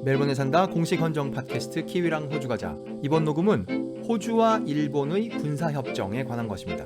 멜번에 산다 공식 헌정 팟캐스트 키위랑 호주 가자. 이번 녹음은 호주와 일본의 군사협정에 관한 것입니다.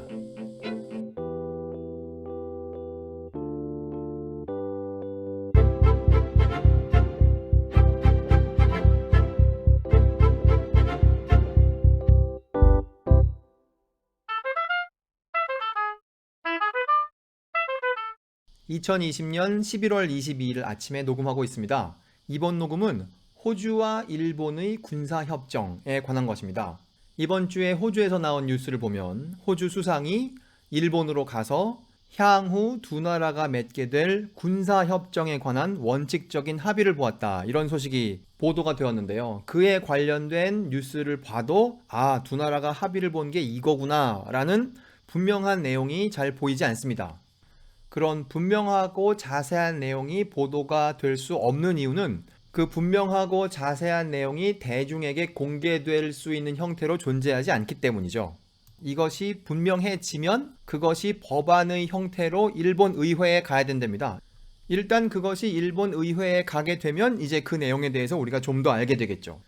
(2020년 11월 22일) 아침에 녹음하고 있습니다. 이번 녹음은 호주와 일본의 군사협정에 관한 것입니다. 이번 주에 호주에서 나온 뉴스를 보면 호주 수상이 일본으로 가서 향후 두 나라가 맺게 될 군사협정에 관한 원칙적인 합의를 보았다, 이런 소식이 보도가 되었는데요. 그에 관련된 뉴스를 봐도 두 나라가 합의를 본 게 이거구나 라는 분명한 내용이 잘 보이지 않습니다. 그런 분명하고 자세한 내용이 보도가 될 수 없는 이유는 그 분명하고 자세한 내용이 대중에게 공개될 수 있는 형태로 존재하지 않기 때문이죠. 이것이 분명해지면 그것이 법안의 형태로 일본 의회에 가야 된답니다. 일단 그것이 일본 의회에 가게 되면 이제 그 내용에 대해서 우리가 좀 더 알게 되겠죠.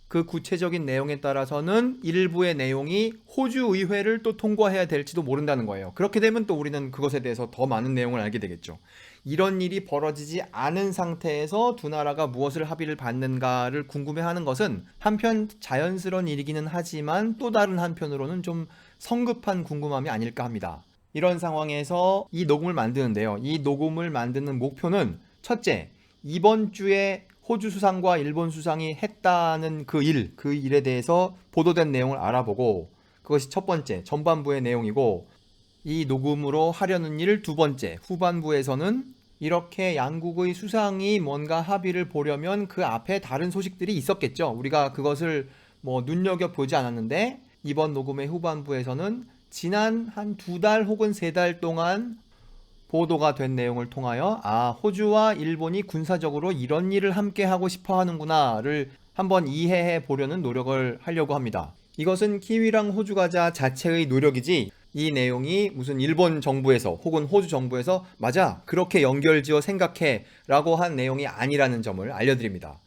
그 구체적인 내용에 따라서는 일부의 내용이 호주 의회를 또 통과해야 될지도 모른다는 거예요. 그렇게 되면 또 우리는 그것에 대해서 더 많은 내용을 알게 되겠죠. 이런 일이 벌어지지 않은 상태에서 두 나라가 무엇을 합의를 받는가를 궁금해하는 것은 한편 자연스러운 일이기는 하지만 또 다른 한편으로는 좀 성급한 궁금함이 아닐까 합니다. 이런 상황에서 이 녹음을 만드는데요. 이 녹음을 만드는 목표는 첫째, 이번 주에 호주 수상과 일본 수상이 했다는 그 일에 대해서 보도된 내용을 알아보고, 그것이 첫 번째, 전반부의 내용이고, 이 녹음으로 하려는 일 두 번째, 후반부에서는 이렇게 양국의 수상이 뭔가 합의를 보려면 그 앞에 다른 소식들이 있었겠죠. 우리가 그것을 눈여겨보지 않았는데, 이번 녹음의 후반부에서는 지난 한 2달 혹은 3달 동안 보도가 된 내용을 통하여 호주와 일본이 군사적으로 이런 일을 함께 하고 싶어 하는구나를 한번 이해해 보려는 노력을 하려고 합니다. 이것은 키위랑 호주 가자 자체의 노력이지, 이 내용이 무슨 일본 정부에서 혹은 호주 정부에서 맞아, 그렇게 연결지어 생각해 라고 한 내용이 아니라는 점을 알려드립니다.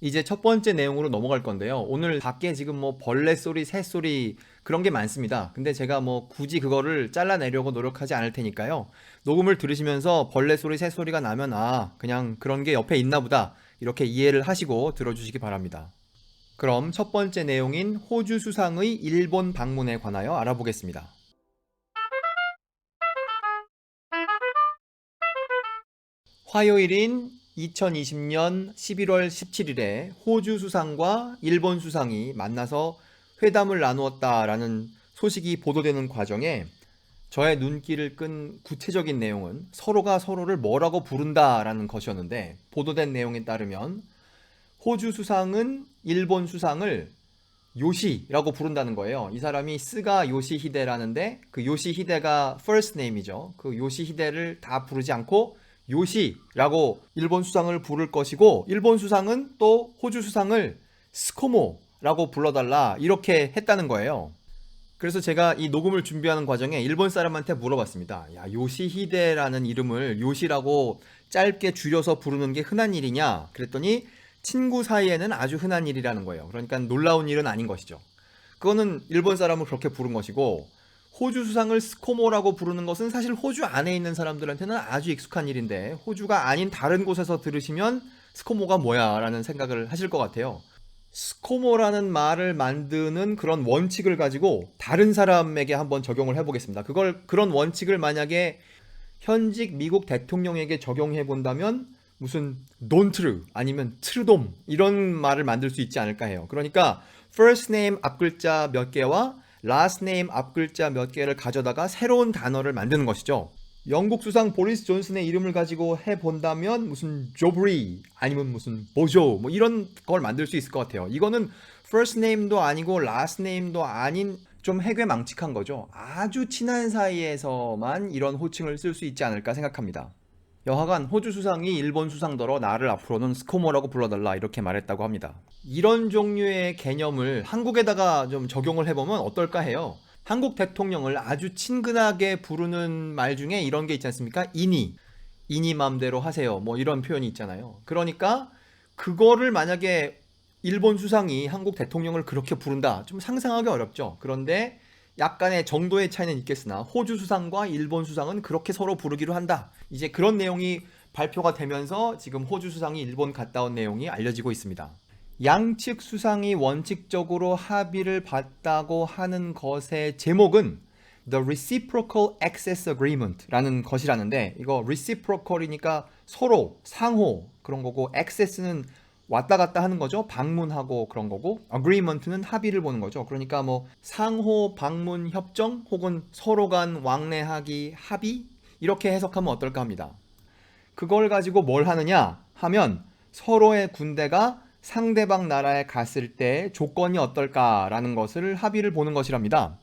이제 첫 번째 내용으로 넘어갈 건데요. 오늘 밖에 지금 벌레 소리, 새 소리 그런 게 많습니다. 근데 제가 굳이 그거를 잘라내려고 노력하지 않을 테니까요. 녹음을 들으시면서 벌레 소리, 새 소리가 나면 그냥 그런 게 옆에 있나 보다, 이렇게 이해를 하시고 들어주시기 바랍니다. 그럼 첫 번째 내용인 호주 수상의 일본 방문에 관하여 알아보겠습니다. 화요일인 2020년 11월 17일에 호주 수상과 일본 수상이 만나서 회담을 나누었다라는 소식이 보도되는 과정에 저의 눈길을 끈 구체적인 내용은 서로가 서로를 뭐라고 부른다라는 것이었는데, 보도된 내용에 따르면 호주 수상은 일본 수상을 요시라고 부른다는 거예요. 이 사람이 스가 요시히데라는데 그 요시히데가 first name이죠. 그 요시히데를 다 부르지 않고 요시라고 일본 수상을 부를 것이고, 일본 수상은 또 호주 수상을 스코모라고 불러달라, 이렇게 했다는 거예요. 그래서 제가 이 녹음을 준비하는 과정에 일본 사람한테 물어봤습니다. 요시히데라는 이름을 요시라고 짧게 줄여서 부르는 게 흔한 일이냐? 그랬더니 친구 사이에는 아주 흔한 일이라는 거예요. 그러니까 놀라운 일은 아닌 것이죠. 그거는 일본 사람을 그렇게 부른 것이고, 호주 수상을 스코모라고 부르는 것은 사실 호주 안에 있는 사람들한테는 아주 익숙한 일인데, 호주가 아닌 다른 곳에서 들으시면 스코모가 뭐야 라는 생각을 하실 것 같아요. 스코모라는 말을 만드는 그런 원칙을 가지고 다른 사람에게 한번 적용을 해보겠습니다. 그런 원칙을 만약에 현직 미국 대통령에게 적용해 본다면 무슨 돈트르 아니면 트르돔 이런 말을 만들 수 있지 않을까 해요. 그러니까 first name 앞글자 몇 개와 last name 앞글자 몇 개를 가져다가 새로운 단어를 만드는 것이죠. 영국 수상 보리스 존슨의 이름을 가지고 해본다면 무슨 조브리 아니면 무슨 보조 이런 걸 만들 수 있을 것 같아요. 이거는 first name도 아니고 last name도 아닌 좀 해괴망측한 거죠. 아주 친한 사이에서만 이런 호칭을 쓸 수 있지 않을까 생각합니다. 여하간 호주 수상이 일본 수상더러 나를 앞으로는 스코모라고 불러달라, 이렇게 말했다고 합니다. 이런 종류의 개념을 한국에다가 좀 적용을 해보면 어떨까 해요. 한국 대통령을 아주 친근하게 부르는 말 중에 이런 게 있지 않습니까? 이니 맘대로 하세요, 이런 표현이 있잖아요. 그러니까 그거를 만약에 일본 수상이 한국 대통령을 그렇게 부른다. 좀 상상하기 어렵죠. 그런데 약간의 정도의 차이는 있겠으나 호주 수상과 일본 수상은 그렇게 서로 부르기로 한다. 이제 그런 내용이 발표가 되면서 지금 호주 수상이 일본 갔다 온 내용이 알려지고 있습니다. 양측 수상이 원칙적으로 합의를 봤다고 하는 것의 제목은 The Reciprocal Access Agreement라는 것이라는데, 이거 reciprocal이니까 서로, 상호 그런 거고, access는 왔다 갔다 하는 거죠. 방문하고 그런 거고, agreement는 합의를 보는 거죠. 그러니까 뭐 상호 방문 협정 혹은 서로 간 왕래하기 합의, 이렇게 해석하면 어떨까 합니다. 그걸 가지고 뭘 하느냐 하면 서로의 군대가 상대방 나라에 갔을 때 조건이 어떨까라는 것을 합의를 보는 것이랍니다.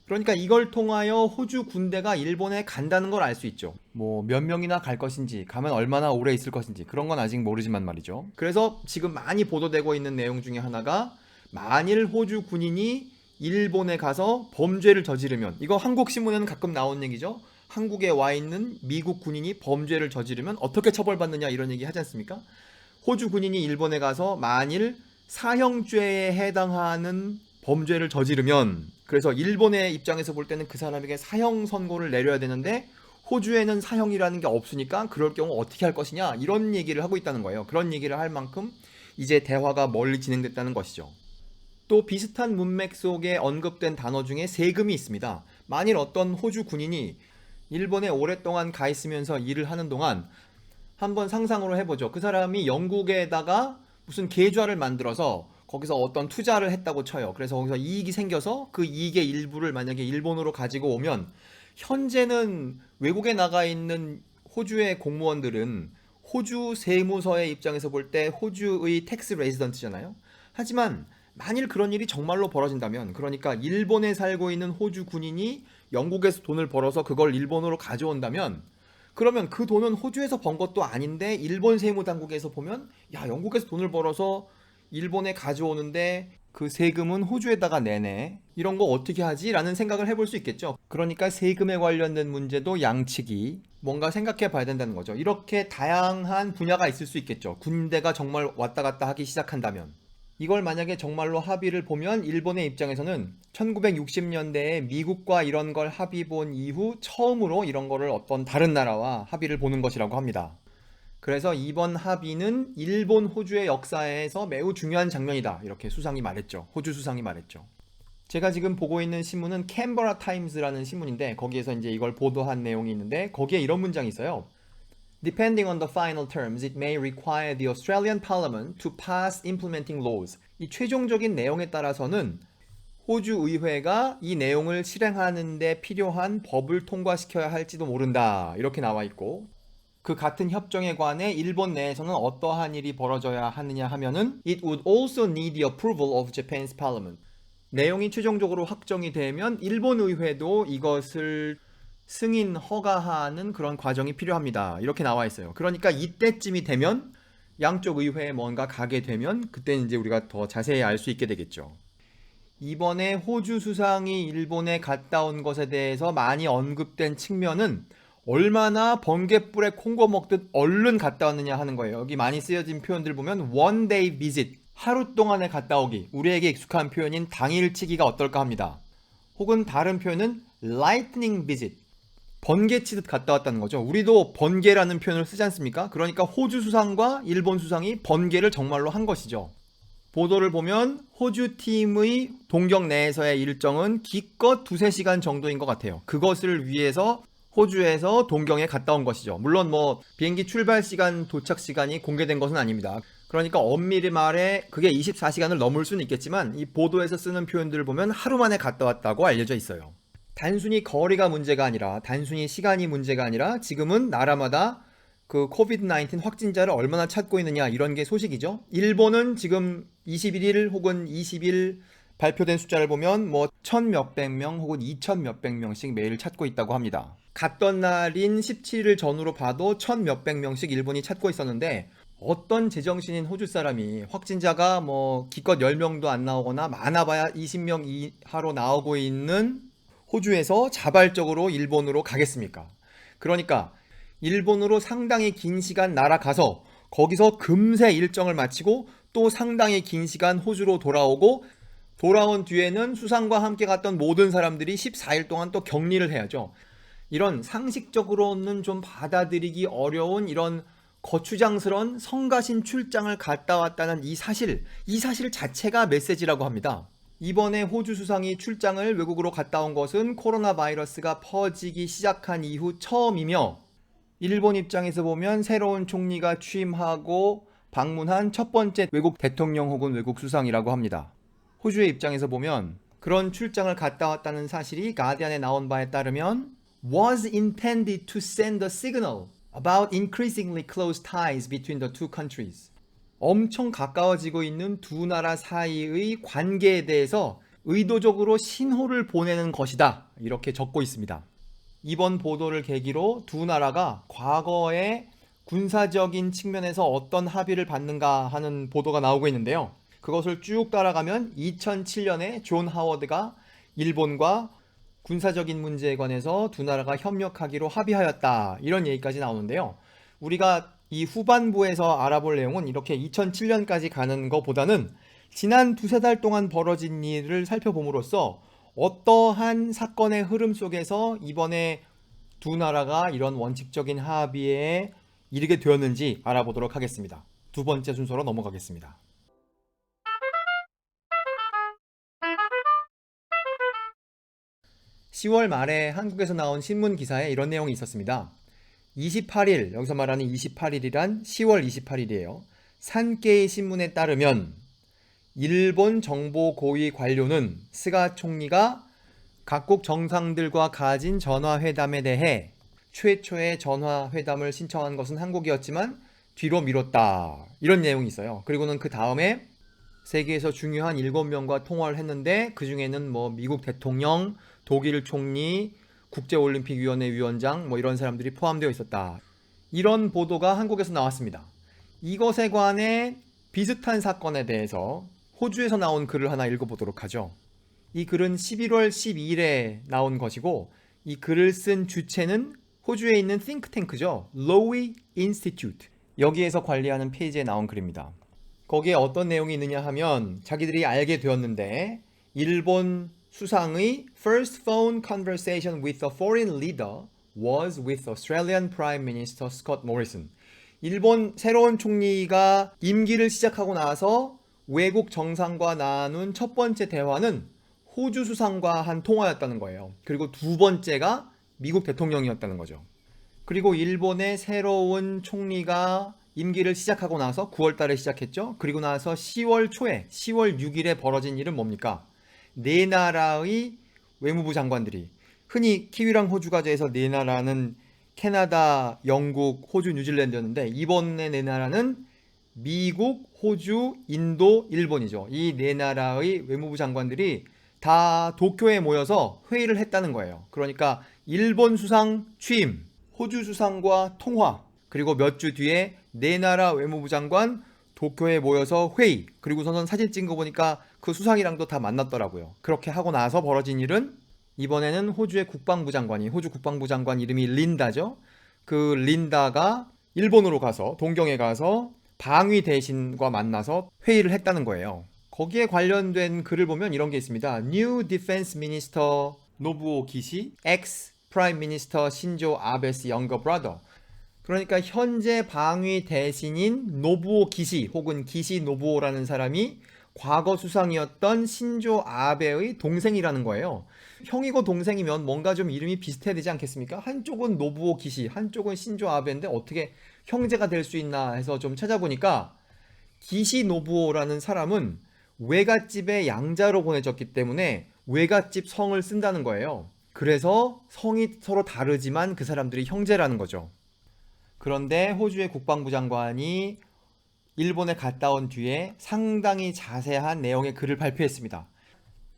그러니까 이걸 통하여 호주 군대가 일본에 간다는 걸 알 수 있죠. 뭐 몇 명이나 갈 것인지, 가면 얼마나 오래 있을 것인지, 그런 건 아직 모르지만 말이죠. 그래서 지금 많이 보도되고 있는 내용 중에 하나가, 만일 호주 군인이 일본에 가서 범죄를 저지르면, 이거 한국 신문에는 가끔 나오는 얘기죠. 한국에 와 있는 미국 군인이 범죄를 저지르면 어떻게 처벌받느냐, 이런 얘기 하지 않습니까? 호주 군인이 일본에 가서 만일 사형죄에 해당하는 범죄를 저지르면, 그래서 일본의 입장에서 볼 때는 그 사람에게 사형 선고를 내려야 되는데 호주에는 사형이라는 게 없으니까 그럴 경우 어떻게 할 것이냐, 이런 얘기를 하고 있다는 거예요. 그런 얘기를 할 만큼 이제 대화가 멀리 진행됐다는 것이죠. 또 비슷한 문맥 속에 언급된 단어 중에 세금이 있습니다. 만일 어떤 호주 군인이 일본에 오랫동안 가 있으면서 일을 하는 동안, 한번 상상으로 해보죠. 그 사람이 영국에다가 무슨 계좌를 만들어서 거기서 어떤 투자를 했다고 쳐요. 그래서 거기서 이익이 생겨서 그 이익의 일부를 만약에 일본으로 가지고 오면, 현재는 외국에 나가 있는 호주의 공무원들은 호주 세무서의 입장에서 볼 때 호주의 텍스 레지던트잖아요. 하지만 만일 그런 일이 정말로 벌어진다면, 그러니까 일본에 살고 있는 호주 군인이 영국에서 돈을 벌어서 그걸 일본으로 가져온다면, 그러면 그 돈은 호주에서 번 것도 아닌데 일본 세무당국에서 보면, 야, 영국에서 돈을 벌어서 일본에 가져오는데 그 세금은 호주에다가 내네, 이런 거 어떻게 하지? 라는 생각을 해볼 수 있겠죠. 그러니까 세금에 관련된 문제도 양측이 뭔가 생각해 봐야 된다는 거죠. 이렇게 다양한 분야가 있을 수 있겠죠. 군대가 정말 왔다 갔다 하기 시작한다면. 이걸 만약에 정말로 합의를 보면 일본의 입장에서는 1960년대에 미국과 이런 걸 합의 본 이후 처음으로 이런 거를 어떤 다른 나라와 합의를 보는 것이라고 합니다. 그래서 이번 합의는 일본 호주의 역사에서 매우 중요한 장면이다, 이렇게 수상이 말했죠. 호주 수상이 말했죠. 제가 지금 보고 있는 신문은 캔버라 타임스라는 신문인데, 거기에서 이제 이걸 보도한 내용이 있는데, 거기에 이런 문장이 있어요. Depending on the final terms, it may require the Australian Parliament to pass implementing laws. 이 최종적인 내용에 따라서는 호주 의회가 이 내용을 실행하는 데 필요한 법을 통과시켜야 할지도 모른다, 이렇게 나와 있고, 그 같은 협정에 관해 일본 내에서는 어떠한 일이 벌어져야 하느냐 하면은 It would also need the approval of Japan's parliament. 내용이 최종적으로 확정이 되면 일본 의회도 이것을 승인, 허가하는 그런 과정이 필요합니다, 이렇게 나와 있어요. 그러니까 이때쯤이 되면, 양쪽 의회에 뭔가 가게 되면 그때 이제 우리가 더 자세히 알 수 있게 되겠죠. 이번에 호주 수상이 일본에 갔다 온 것에 대해서 많이 언급된 측면은 얼마나 번갯불에 콩고 먹듯 얼른 갔다 왔느냐 하는 거예요. 여기 많이 쓰여진 표현들 보면 one day visit, 하루 동안에 갔다 오기, 우리에게 익숙한 표현인 당일치기가 어떨까 합니다. 혹은 다른 표현은 lightning visit, 번개치듯 갔다 왔다는 거죠. 우리도 번개라는 표현을 쓰지 않습니까? 그러니까 호주 수상과 일본 수상이 번개를 정말로 한 것이죠. 보도를 보면 호주 팀의 동경 내에서의 일정은 기껏 2-3시간 정도인 것 같아요. 그것을 위해서 호주에서 동경에 갔다 온 것이죠. 물론 뭐 비행기 출발 시간, 도착 시간이 공개된 것은 아닙니다. 그러니까 엄밀히 말해 그게 24시간을 넘을 수는 있겠지만, 이 보도에서 쓰는 표현들을 보면 하루 만에 갔다 왔다고 알려져 있어요. 단순히 거리가 문제가 아니라, 단순히 시간이 문제가 아니라, 지금은 나라마다 그 코비드-19 확진자를 얼마나 찾고 있느냐, 이런 게 소식이죠. 일본은 지금 21일 혹은 20일 발표된 숫자를 보면 뭐 1000몇백 명 혹은 2000몇백 명씩 매일 찾고 있다고 합니다. 갔던 날인 17일 전후로 봐도 1000몇백 명씩 일본이 찾고 있었는데, 어떤 제정신인 호주 사람이 확진자가 뭐 기껏 10명도 안 나오거나 많아봐야 20명 이하로 나오고 있는 호주에서 자발적으로 일본으로 가겠습니까? 그러니까 일본으로 상당히 긴 시간 날아가서 거기서 금세 일정을 마치고 또 상당히 긴 시간 호주로 돌아오고 돌아온 뒤에는 수상과 함께 갔던 모든 사람들이 14일 동안 또 격리를 해야죠. 이런 상식적으로는 좀 받아들이기 어려운 이런 거추장스러운 성가신 출장을 갔다 왔다는 이 사실 자체가 메시지라고 합니다. 이번에 호주 수상이 출장을 외국으로 갔다 온 것은 코로나 바이러스가 퍼지기 시작한 이후 처음이며 일본 입장에서 보면 새로운 총리가 취임하고 방문한 첫 번째 외국 대통령 혹은 외국 수상이라고 합니다. 호주의 입장에서 보면 그런 출장을 갔다 왔다는 사실이 가디언에 나온 바에 따르면 was intended to send a signal about increasingly close ties between the two countries. 엄청 가까워지고 있는 두 나라 사이의 관계에 대해서 의도적으로 신호를 보내는 것이다. 이렇게 적고 있습니다. 이번 보도를 계기로 두 나라가 과거에 군사적인 측면에서 어떤 합의를 받는가 하는 보도가 나오고 있는데요. 그것을 쭉 따라가면 2007년에 존 하워드가 일본과 군사적인 문제에 관해서 두 나라가 협력하기로 합의하였다. 이런 얘기까지 나오는데요. 우리가 이 후반부에서 알아볼 내용은 이렇게 2007년까지 가는 것보다는 지난 두세 달 동안 벌어진 일을 살펴봄으로써 어떠한 사건의 흐름 속에서 이번에 두 나라가 이런 원칙적인 합의에 이르게 되었는지 알아보도록 하겠습니다. 두 번째 순서로 넘어가겠습니다. 10월 말에 한국에서 나온 신문 기사에 이런 내용이 있었습니다. 28일, 여기서 말하는 28일이란 10월 28일이에요. 산케이 신문에 따르면 일본 정보 고위 관료는 스가 총리가 각국 정상들과 가진 전화회담에 대해 최초의 전화회담을 신청한 것은 한국이었지만 뒤로 미뤘다. 이런 내용이 있어요. 그리고는 그 다음에 세계에서 중요한 7명과 통화를 했는데 그 중에는 뭐 미국 대통령, 독일 총리, 국제올림픽위원회 위원장 뭐 이런 사람들이 포함되어 있었다. 이런 보도가 한국에서 나왔습니다. 이것에 관해 비슷한 사건에 대해서 호주에서 나온 글을 하나 읽어보도록 하죠. 이 글은 11월 12일에 나온 것이고 이 글을 쓴 주체는 호주에 있는 띵크탱크죠. Lowy Institute. 여기에서 관리하는 페이지에 나온 글입니다. 거기에 어떤 내용이 있느냐 하면 자기들이 알게 되었는데 일본 수상의 first phone conversation with a foreign leader was with Australian Prime Minister Scott Morrison. 일본 새로운 총리가 임기를 시작하고 나서 외국 정상과 나눈 첫 번째 대화는 호주 수상과 한 통화였다는 거예요. 그리고 두 번째가 미국 대통령이었다는 거죠. 그리고 일본의 새로운 총리가 임기를 시작하고 나서 9월 달에 시작했죠. 그리고 나서 10월 초에 10월 6일에 벌어진 일은 뭡니까? 네 나라의 외무부 장관들이 흔히 키위랑 호주가 돼서 네 나라는 캐나다, 영국, 호주, 뉴질랜드였는데 이번에 네 나라는 미국, 호주, 인도, 일본이죠. 이 네 나라의 외무부 장관들이 다 도쿄에 모여서 회의를 했다는 거예요. 그러니까 일본 수상 취임, 호주 수상과 통화, 그리고 몇 주 뒤에 네 나라 외무부 장관 도쿄에 모여서 회의, 그리고서는 사진 찍은 거 보니까 그 수상이랑도 다 만났더라고요. 그렇게 하고 나서 벌어진 일은 이번에는 호주의 국방부 장관이, 호주 국방부 장관 이름이 린다죠. 그 린다가 일본으로 가서, 동경에 가서 방위 대신과 만나서 회의를 했다는 거예요. 거기에 관련된 글을 보면 이런 게 있습니다. New Defense Minister 노부오 기시, ex Prime Minister 신조 아베스 younger brother. 그러니까 현재 방위 대신인 노부오 기시 혹은 기시 노부오라는 사람이 과거 수상이었던 신조 아베의 동생이라는 거예요. 형이고 동생이면 뭔가 좀 이름이 비슷해야 되지 않겠습니까? 한쪽은 노부오 기시, 한쪽은 신조 아베인데 어떻게 형제가 될 수 있나 해서 좀 찾아보니까 기시 노부오라는 사람은 외갓집에 양자로 보내졌기 때문에 외갓집 성을 쓴다는 거예요. 그래서 성이 서로 다르지만 그 사람들이 형제라는 거죠. 그런데 호주의 국방부 장관이 일본에 갔다 온 뒤에 상당히 자세한 내용의 글을 발표했습니다.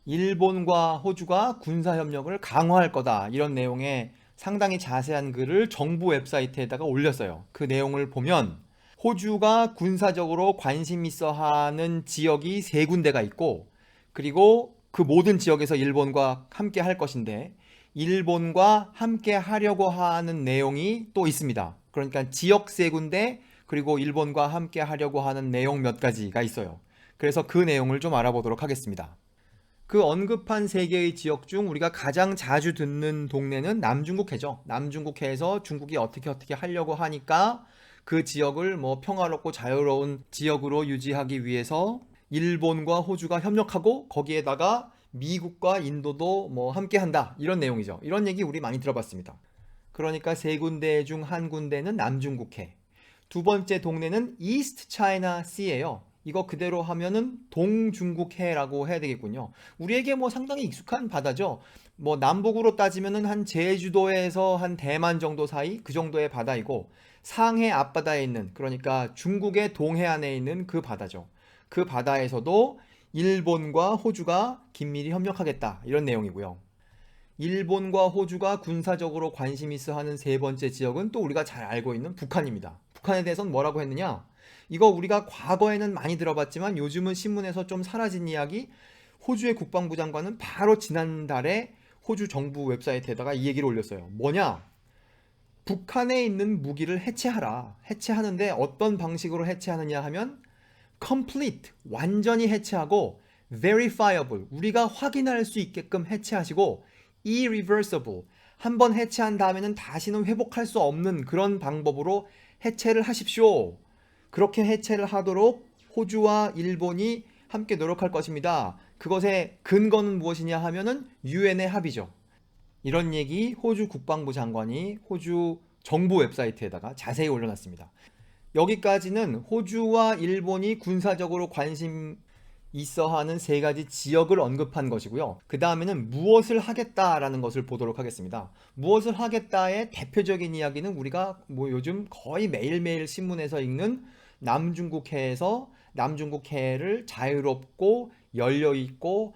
일본과 호주가 군사협력을 강화할 거다. 이런 내용의 상당히 자세한 글을 정부 웹사이트에다가 올렸어요. 그 내용을 보면 호주가 군사적으로 관심 있어 하는 지역이 세 군데가 있고 그리고 그 모든 지역에서 일본과 함께 할 것인데 일본과 함께 하려고 하는 내용이 또 있습니다. 그러니까 지역 세 군데 그리고 일본과 함께 하려고 하는 내용 몇 가지가 있어요. 그래서 그 내용을 좀 알아보도록 하겠습니다. 그 언급한 세 개의 지역 중 우리가 가장 자주 듣는 동네는 남중국해죠. 남중국해에서 중국이 어떻게 하려고 하니까 그 지역을 뭐 평화롭고 자유로운 지역으로 유지하기 위해서 일본과 호주가 협력하고 거기에다가 미국과 인도도 뭐 함께 한다. 이런 내용이죠. 이런 얘기 우리 많이 들어봤습니다. 그러니까 세 군데 중 한 군데는 남중국해. 두 번째 동네는 이스트 차이나 씨예요. 이거 그대로 하면은 동중국해라고 해야 되겠군요. 우리에게 뭐 상당히 익숙한 바다죠. 뭐 남북으로 따지면은 한 제주도에서 한 대만 정도 사이 그 정도의 바다이고 상해 앞바다에 있는 그러니까 중국의 동해안에 있는 그 바다죠. 그 바다에서도 일본과 호주가 긴밀히 협력하겠다 이런 내용이고요. 일본과 호주가 군사적으로 관심 있어 하는 세 번째 지역은 또 우리가 잘 알고 있는 북한입니다. 북한에 대해서는 뭐라고 했느냐? 이거 우리가 과거에는 많이 들어봤지만 요즘은 신문에서 좀 사라진 이야기. 호주의 국방부 장관은 바로 지난달에 호주 정부 웹사이트에다가 이 얘기를 올렸어요. 뭐냐? 북한에 있는 무기를 해체하라. 해체하는데 어떤 방식으로 해체하느냐 하면 complete, 완전히 해체하고 verifiable, 우리가 확인할 수 있게끔 해체하시고 irreversible, 한번 해체한 다음에는 다시는 회복할 수 없는 그런 방법으로 해체를 하십시오. 그렇게 해체를 하도록 호주와 일본이 함께 노력할 것입니다. 그것의 근거는 무엇이냐 하면은 유엔의 합의죠. 이런 얘기 호주 국방부 장관이 호주 정부 웹사이트에다가 자세히 올려놨습니다. 여기까지는 호주와 일본이 군사적으로 관심 있어 하는 세 가지 지역을 언급한 것이고요. 그 다음에는 무엇을 하겠다라는 것을 보도록 하겠습니다. 무엇을 하겠다의 대표적인 이야기는 우리가 뭐 요즘 거의 매일매일 신문에서 읽는 남중국해에서 남중국해를 자유롭고 열려있고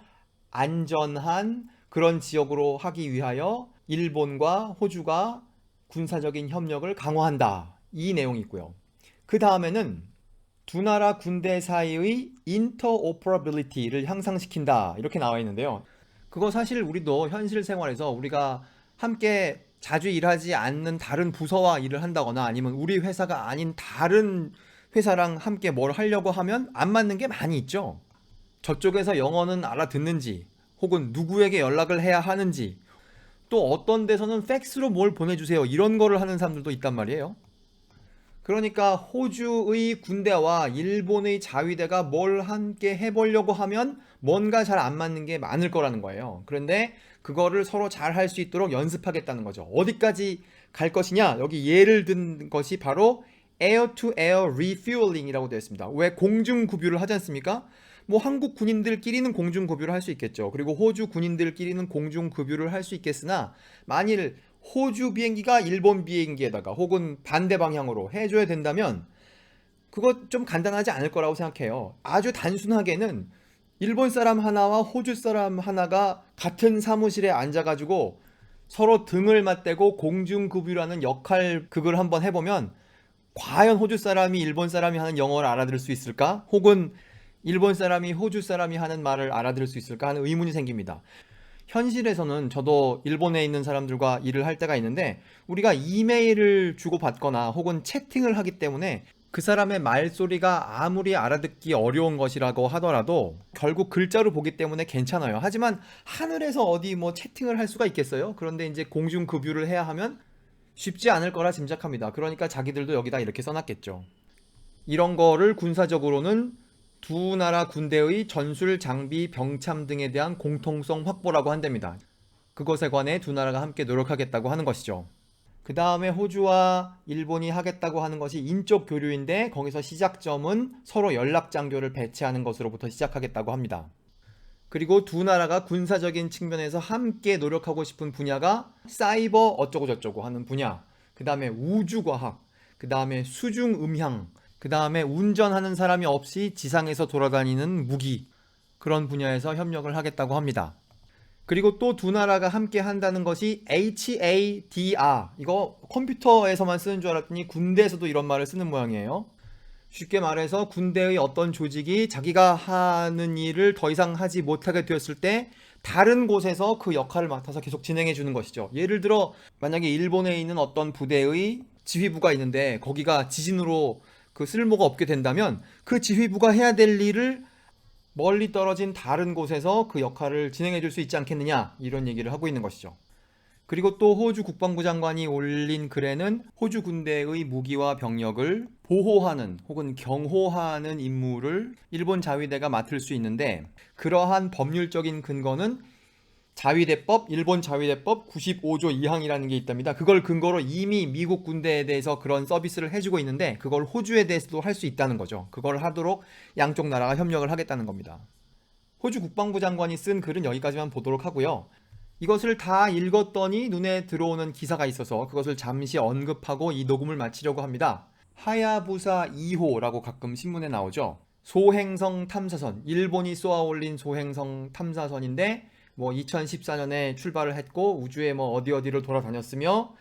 안전한 그런 지역으로 하기 위하여 일본과 호주가 군사적인 협력을 강화한다. 이 내용이 있고요. 그 다음에는 두 나라 군대 사이의 interoperability를 향상시킨다. 이렇게 나와 있는데요. 그거 사실 우리도 현실 생활에서 우리가 함께 자주 일하지 않는 다른 부서와 일을 한다거나 아니면 우리 회사가 아닌 다른 회사랑 함께 뭘 하려고 하면 안 맞는 게 많이 있죠. 저쪽에서 영어는 알아듣는지 혹은 누구에게 연락을 해야 하는지 또 어떤 데서는 팩스로 뭘 보내주세요. 이런 거를 하는 사람들도 있단 말이에요. 그러니까 호주의 군대와 일본의 자위대가 뭘 함께 해보려고 하면 뭔가 잘 안 맞는 게 많을 거라는 거예요. 그런데 그거를 서로 잘 할 수 있도록 연습하겠다는 거죠. 어디까지 갈 것이냐? 여기 예를 든 것이 바로 air to air refueling이라고 되어 있습니다. 왜 공중 구비를 하지 않습니까? 뭐 한국 군인들끼리는 공중 구비를 할 수 있겠죠. 그리고 호주 군인들끼리는 공중 구비를 할 수 있겠으나 만일 호주 비행기가 일본 비행기에다가 혹은 반대 방향으로 해줘야 된다면 그거 좀 간단하지 않을 거라고 생각해요. 아주 단순하게는 일본 사람 하나와 호주 사람 하나가 같은 사무실에 앉아가지고 서로 등을 맞대고 공중급유라는 역할극을 한번 해보면 과연 호주 사람이 일본 사람이 하는 영어를 알아들을 수 있을까? 혹은 일본 사람이 호주 사람이 하는 말을 알아들을 수 있을까 하는 의문이 생깁니다. 현실에서는 저도 일본에 있는 사람들과 일을 할 때가 있는데 우리가 이메일을 주고받거나 혹은 채팅을 하기 때문에 그 사람의 말소리가 아무리 알아듣기 어려운 것이라고 하더라도 결국 글자로 보기 때문에 괜찮아요. 하지만 하늘에서 어디 뭐 채팅을 할 수가 있겠어요? 그런데 이제 공중급유를 해야 하면 쉽지 않을 거라 짐작합니다. 그러니까 자기들도 여기다 이렇게 써놨겠죠. 이런 거를 군사적으로는 두 나라 군대의 전술, 장비, 병참 등에 대한 공통성 확보라고 한답니다. 그것에 관해 두 나라가 함께 노력하겠다고 하는 것이죠. 그 다음에 호주와 일본이 하겠다고 하는 것이 인적 교류인데 거기서 시작점은 서로 연락 장교를 배치하는 것으로부터 시작하겠다고 합니다. 그리고 두 나라가 군사적인 측면에서 함께 노력하고 싶은 분야가 사이버 어쩌고저쩌고 하는 분야, 그 다음에 우주과학, 그 다음에 수중음향, 그 다음에 운전하는 사람이 없이 지상에서 돌아다니는 무기, 그런 분야에서 협력을 하겠다고 합니다. 그리고 또 두 나라가 함께 한다는 것이 HADR, 이거 컴퓨터에서만 쓰는 줄 알았더니 군대에서도 이런 말을 쓰는 모양이에요. 쉽게 말해서 군대의 어떤 조직이 자기가 하는 일을 더 이상 하지 못하게 되었을 때 다른 곳에서 그 역할을 맡아서 계속 진행해 주는 것이죠. 예를 들어 만약에 일본에 있는 어떤 부대의 지휘부가 있는데 거기가 지진으로 그 쓸모가 없게 된다면 그 지휘부가 해야 될 일을 멀리 떨어진 다른 곳에서 그 역할을 진행해 줄 수 있지 않겠느냐, 이런 얘기를 하고 있는 것이죠. 그리고 또 호주 국방부 장관이 올린 글에는 호주 군대의 무기와 병력을 보호하는 혹은 경호하는 임무를 일본 자위대가 맡을 수 있는데, 그러한 법률적인 근거는 자위대법, 일본 자위대법 95조 2항이라는 게 있답니다. 그걸 근거로 이미 미국 군대에 대해서 그런 서비스를 해주고 있는데, 그걸 호주에 대해서도 할 수 있다는 거죠. 그걸 하도록 양쪽 나라가 협력을 하겠다는 겁니다. 호주 국방부 장관이 쓴 글은 여기까지만 보도록 하고요. 이것을 다 읽었더니 눈에 들어오는 기사가 있어서 그것을 잠시 언급하고 이 녹음을 마치려고 합니다. 하야부사 2호라고 가끔 신문에 나오죠. 소행성 탐사선, 일본이 쏘아 올린 소행성 탐사선인데 2014년에 출발을 했고 우주에 어디를 돌아다녔으며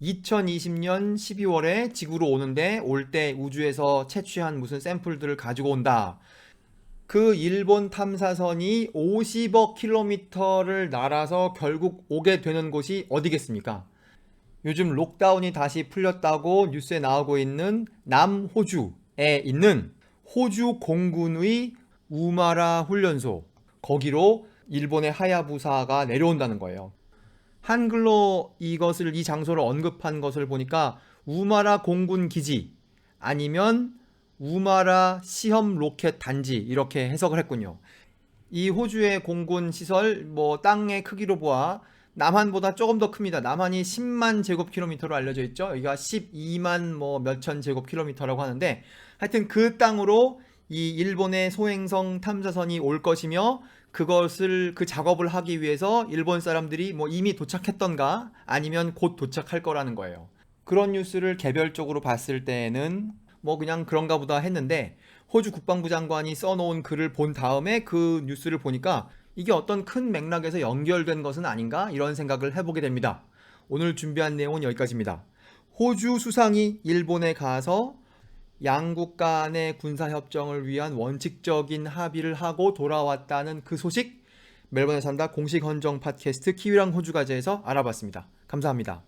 2020년 12월에 지구로 오는데, 올 때 우주에서 채취한 무슨 샘플들을 가지고 온다. 그 일본 탐사선이 50억 킬로미터를 날아서 결국 오게 되는 곳이 어디겠습니까? 요즘 록다운이 다시 풀렸다고 뉴스에 나오고 있는 남호주에 있는 호주 공군의 우마라 훈련소, 거기로 일본의 하야부사가 내려온다는 거예요. 한글로 이 장소를 언급한 것을 보니까 우마라 공군 기지 아니면 우마라 시험 로켓 단지, 이렇게 해석을 했군요. 이 호주의 공군 시설, 땅의 크기로 보아 남한보다 조금 더 큽니다. 남한이 10만 제곱킬로미터로 알려져 있죠. 여기가 12만 몇천 제곱킬로미터라고 하는데, 하여튼 그 땅으로 이 일본의 소행성 탐사선이 올 것이며, 그 작업을 하기 위해서 일본 사람들이 이미 도착했던가 아니면 곧 도착할 거라는 거예요. 그런 뉴스를 개별적으로 봤을 때에는 그냥 그런가 보다 했는데, 호주 국방부 장관이 써놓은 글을 본 다음에 그 뉴스를 보니까 이게 어떤 큰 맥락에서 연결된 것은 아닌가, 이런 생각을 해보게 됩니다. 오늘 준비한 내용은 여기까지입니다. 호주 수상이 일본에 가서 양국 간의 군사협정을 위한 원칙적인 합의를 하고 돌아왔다는 그 소식, 멜번에 산다 공식 헌정 팟캐스트 키위랑 호주가제에서 알아봤습니다. 감사합니다.